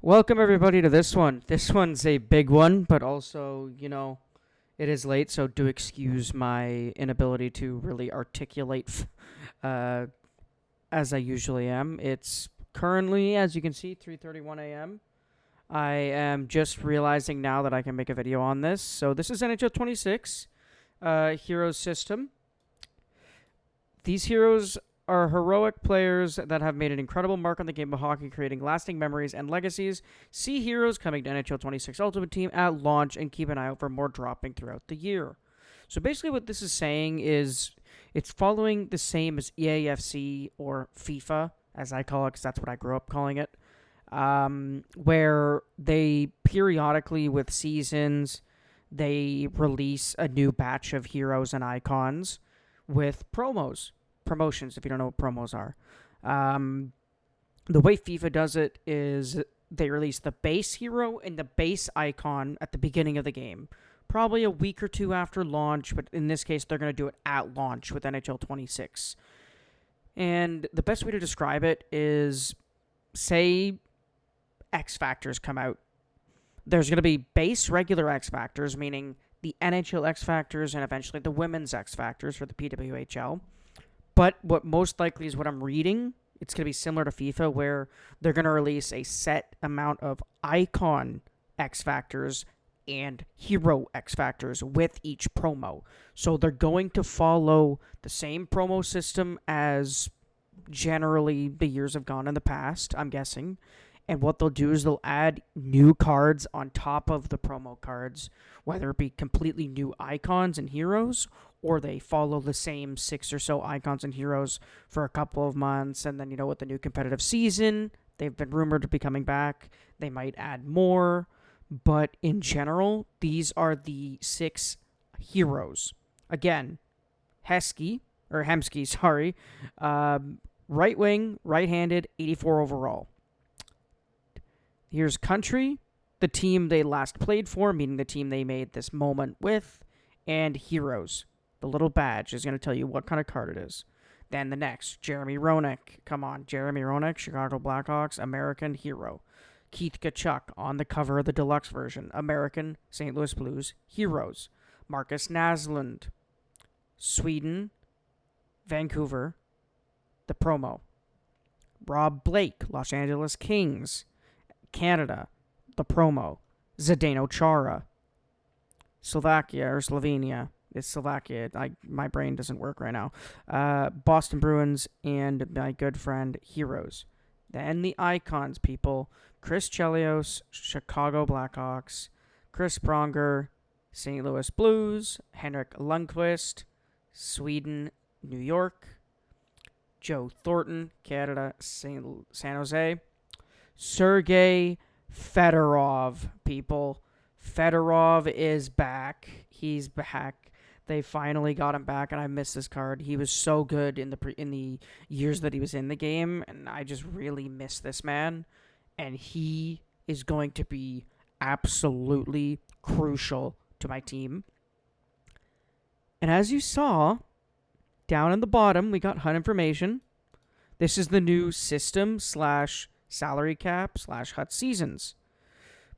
Welcome everybody to this one. This one's a big one, but also, it is late, so do excuse my inability to really articulate uh, as I usually am. It's currently, as you can see, 3:31 a.m. I am just realizing now that I can make a video on this. So this is NHL26 Heroes system. These heroes are heroic players that have made an incredible mark on the game of hockey, creating lasting memories and legacies. See heroes coming to NHL26 Ultimate Team at launch and keep an eye out for more dropping throughout the year. So basically what this is saying is it's following the same as EAFC or FIFA, as I call it, because that's what I grew up calling it, where they periodically with seasons, they release a new batch of heroes and icons with promotions, if you don't know what promos are. The way FIFA does it is they release the base hero and the base icon at the beginning of the game, probably a week or two after launch, but in this case, they're going to do it at launch with NHL 26. And the best way to describe it is, say, X Factors come out. There's going to be base regular X Factors, meaning the NHL X Factors and eventually the women's X Factors for the PWHL. But what most likely is what I'm reading, it's going to be similar to FIFA, where they're going to release a set amount of icon X Factors and hero X Factors with each promo. So they're going to follow the same promo system as generally the years have gone in the past, I'm guessing. And what they'll do is they'll add new cards on top of the promo cards, whether it be completely new icons and heroes, or they follow the same 6 or so icons and heroes for a couple of months, and then, with the new competitive season, they've been rumored to be coming back. They might add more, but in general, these are the 6 heroes. Again, Hemsky, right wing, right-handed, 84 overall. Here's country, the team they last played for, meaning the team they made this moment with, and heroes. The little badge is going to tell you what kind of card it is. Then the next, Jeremy Roenick. Come on, Jeremy Roenick, Chicago Blackhawks, American hero. Keith Tkachuk on the cover of the deluxe version, American St. Louis Blues heroes. Marcus Naslund, Sweden, Vancouver, the promo. Rob Blake, Los Angeles Kings, Canada, the promo. Zdeno Chara, Slovakia or Slovenia. It's Slovakia. My brain doesn't work right now. Boston Bruins and my good friend Heroes. Then the icons, people. Chris Chelios, Chicago Blackhawks. Chris Pronger, St. Louis Blues. Henrik Lundqvist, Sweden, New York. Joe Thornton, Canada, San Jose. Sergei Fedorov, people. Fedorov is back. He's back. They finally got him back, and I miss this card. He was so good in the years that he was in the game, and I just really miss this man. And he is going to be absolutely crucial to my team. And as you saw, down in the bottom, we got HUT information. This is the new system / salary cap / HUT seasons.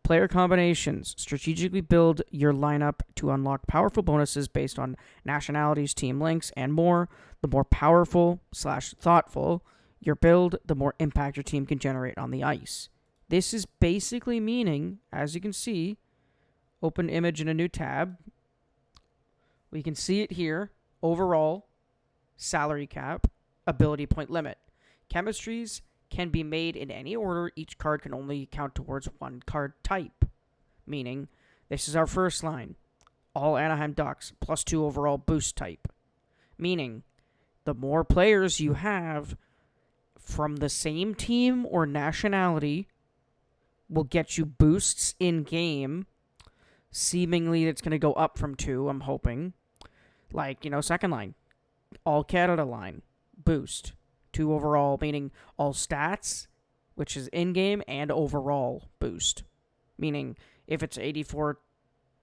Player combinations. Strategically build your lineup to unlock powerful bonuses based on nationalities, team links, and more. The more powerful / thoughtful your build, the more impact your team can generate on the ice. This is basically meaning, as you can see, open image in a new tab. We can see it here. Overall, salary cap, ability point limit. Chemistries can be made in any order. Each card can only count towards one card type. Meaning, this is our first line. All Anaheim Ducks, +2 overall boost type. Meaning, the more players you have from the same team or nationality will get you boosts in-game. Seemingly, it's going to go up from 2, I'm hoping. Like, second line. All Canada line. Boost. 2 overall, meaning all stats, which is in-game, and overall boost. Meaning, if it's 84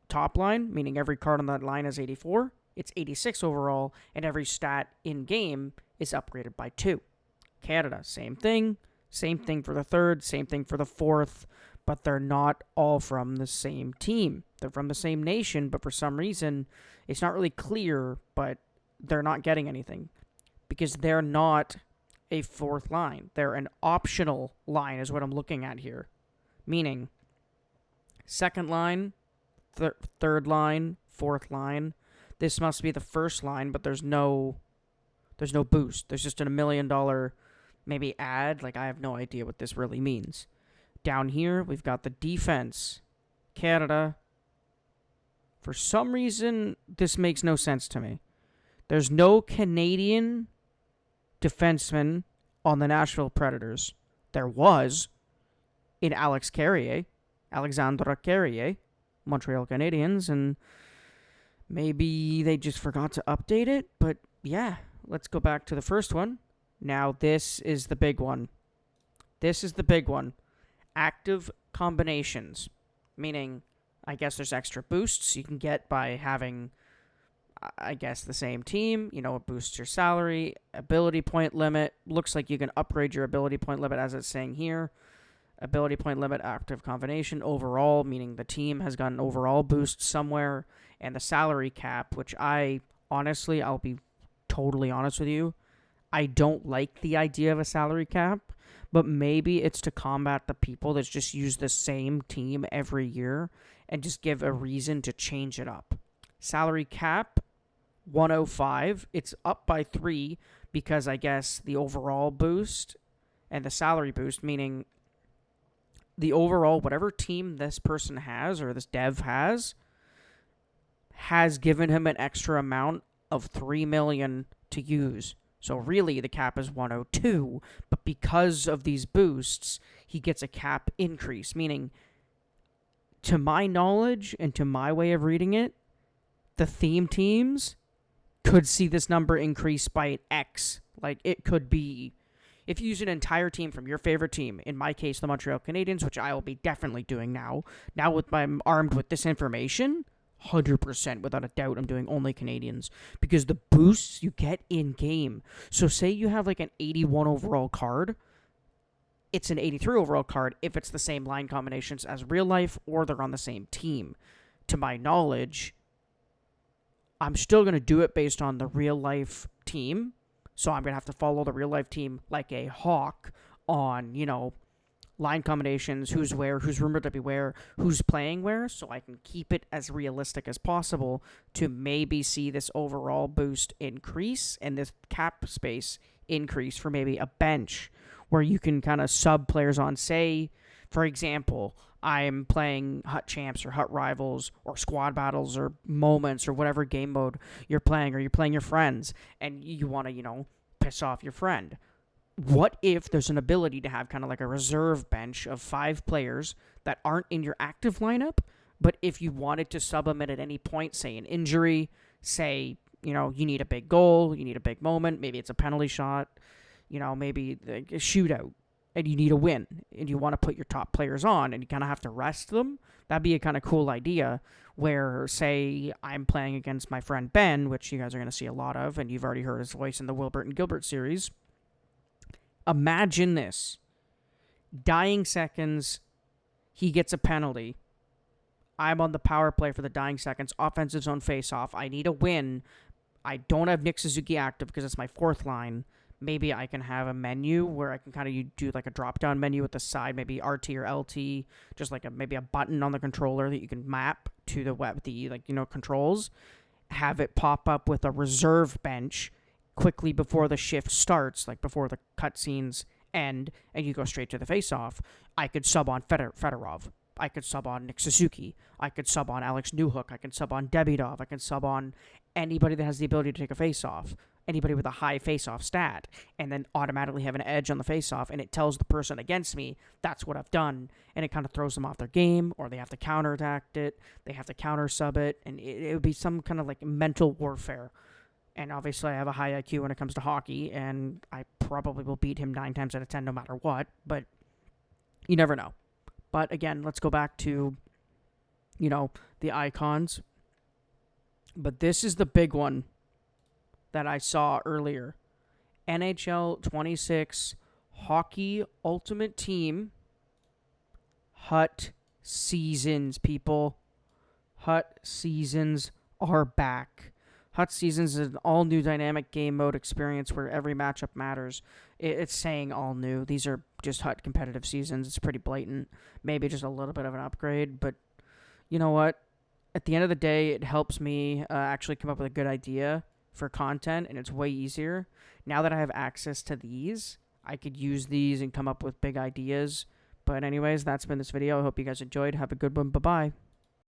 top line, meaning every card on that line is 84, it's 86 overall, and every stat in-game is upgraded by 2. Canada, same thing. Same thing for the third, same thing for the fourth. but they're not all from the same team. They're from the same nation, but for some reason, it's not really clear, but they're not getting anything because they're not a fourth line. They're an optional line is what I'm looking at here, meaning second line, third line, fourth line. This must be the first line, but there's no boost. There's just a $1 million maybe ad. Like, I have no idea what this really means. Down here, we've got the defense, Canada. For some reason, this makes no sense to me. There's no Canadian defenseman on the Nashville Predators. There was in Alexandre Carrier, Montreal Canadiens, and maybe they just forgot to update it. But yeah, let's go back to the first one. Now, this is the big one. This is the big one. Active combinations, meaning, I guess there's extra boosts you can get by having, I guess, the same team. You know, it boosts your salary, ability point limit. Looks like you can upgrade your ability point limit, as it's saying here. Ability point limit, active combination, overall, meaning the team has got an overall boost somewhere. And the salary cap, which honestly, I'll be totally honest with you, I don't like the idea of a salary cap. But maybe it's to combat the people that just use the same team every year and just give a reason to change it up. Salary cap, 105. It's up by 3 because I guess the overall boost and the salary boost, meaning the overall, whatever team this person has or this dev has given him an extra amount of $3 million to use. So really, the cap is 102, but because of these boosts, he gets a cap increase, meaning, to my knowledge and to my way of reading it, the theme teams could see this number increase by an X. Like, it could be, if you use an entire team from your favorite team, in my case, the Montreal Canadiens, which I will be definitely doing now I'm armed with this information, 100% without a doubt I'm doing only Canadians because the boosts you get in game. So say you have like an 81 overall card, it's an 83 overall card if it's the same line combinations as real life or they're on the same team. To my knowledge, I'm still going to do it based on the real life team. So I'm going to have to follow the real life team like a hawk on, line combinations, who's where, who's rumored to be where, who's playing where, so I can keep it as realistic as possible to maybe see this overall boost increase and this cap space increase for maybe a bench where you can kind of sub players on. Say, for example, I'm playing Hut Champs or Hut Rivals or Squad Battles or Moments or whatever game mode you're playing, or you're playing your friends and you want to, piss off your friend. What if there's an ability to have kind of like a reserve bench of 5 players that aren't in your active lineup, but if you wanted to sub them at any point, say an injury, say, you need a big goal, you need a big moment, maybe it's a penalty shot, maybe a shootout, and you need a win, and you want to put your top players on, and you kind of have to rest them, that'd be a kind of cool idea where, say, I'm playing against my friend Ben, which you guys are going to see a lot of, and you've already heard his voice in the Wilbert and Gilbert series. Imagine this. Dying seconds, he gets a penalty. I'm on the power play for the dying seconds, offensive zone face-off. I need a win. I don't have Nick Suzuki active because it's my fourth line. Maybe I can have a menu where I can kind of do like a drop-down menu at the side, maybe RT or LT, just like maybe a button on the controller that you can map to the controls. Have it pop up with a reserve bench quickly before the shift starts, like before the cutscenes end, and you go straight to the face-off. I could sub on Fedorov. I could sub on Nick Suzuki. I could sub on Alex Newhook. I can sub on Debidov. I can sub on anybody that has the ability to take a face-off. Anybody with a high face-off stat. And then automatically have an edge on the face-off, and it tells the person against me, that's what I've done. And it kind of throws them off their game, or they have to counterattack it. They have to counter-sub it. And it would be some kind of like mental warfare. And obviously I have a high IQ when it comes to hockey, and I probably will beat him 9 times out of 10 no matter what, but you never know. But again, let's go back to, the icons. But this is the big one that I saw earlier. NHL26 Hockey Ultimate Team Hut Seasons, people. Hut Seasons are back. Hut Seasons is an all-new dynamic game mode experience where every matchup matters. It's saying all new. These are just Hut competitive seasons. It's pretty blatant. Maybe just a little bit of an upgrade, but you know what? At the end of the day, it helps me actually come up with a good idea for content, and it's way easier. Now that I have access to these, I could use these and come up with big ideas. But anyways, that's been this video. I hope you guys enjoyed. Have a good one. Bye-bye.